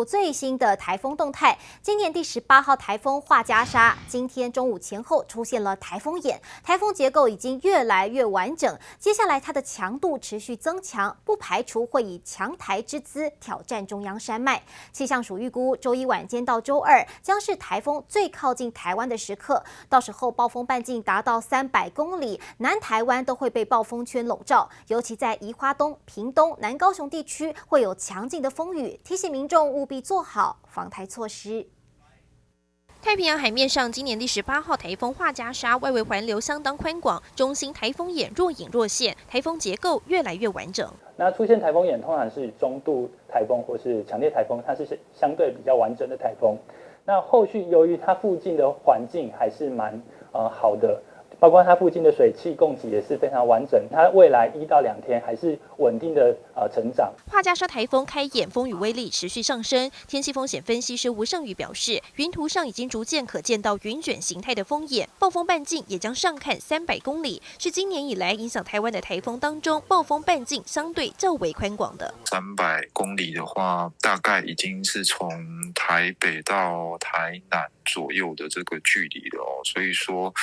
最新的台风动态，今年第18号台风画家沙，今天中午前后出现了台风眼，台风结构已经越来越完整，接下来它的强度持续增强，不排除会以强台之姿挑战中央山脉。气象署预估，周一晚间到周二将是台风最靠近台湾的时刻，到时候暴风半径达到300公里，南台湾都会被暴风圈笼罩，尤其在宜花东、屏东、南高雄地区会有强劲的风雨，提醒民众务必做好防台措施。太平洋海面上，今年第18号台风画家沙外围环流相当宽广，中心台风眼若隐若现，台风结构越来越完整。那出现台风眼通常是中度台风或是强烈台风，它是相对比较完整的台风。那后续由于它附近的环境还是蛮好的。包括它附近的水汽供给也是非常完整，它未来1到2天还是稳定的成长。画家沙台风开眼，风雨威力持续上升。天气风险分析师吴胜宇表示，云图上已经逐渐可见到云卷形态的风眼，暴风半径也将上看300公里，是今年以来影响台湾的台风当中暴风半径相对较为宽广的。300公里的话，大概已经是从台北到台南左右的这个距离了哦，所以说，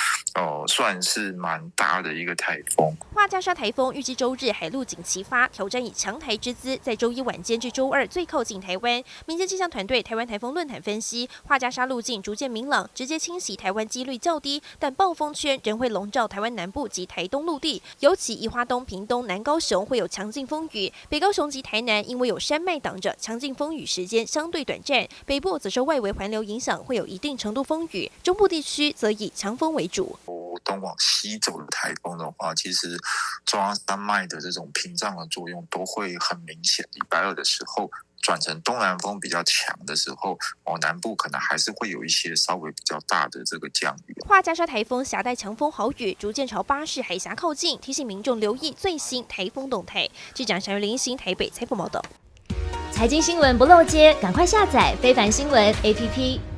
算是蛮大的一个台风。画家沙台风预计周日海陆警齐发，挑战以强台之姿，在周一晚间至周二最靠近台湾。民间气象团队台湾台风论坛分析，画家沙路径逐渐明朗，直接侵袭台湾几率较低，但暴风圈仍会笼罩台湾南部及台东陆地，尤其宜花东、屏东、南高雄会有强劲风雨。北高雄及台南因为有山脉挡着，强劲风雨时间相对短暂。北部则受外围环流影响，会有一定程度风雨。中部地区则以强风为主。东往西走的台风的话，其实中央山脉的这种屏障的作用都会很明显。礼拜二的时候转成东南风比较强的时候，南部可能还是会有一些稍微比较大的这个降雨。画家沙台风携带强风豪雨，逐渐朝巴士海峡靠近，提醒民众留意最新台风动态。记者陈林新台北采访报道。财经新闻不漏接，赶快下载非凡新闻 APP。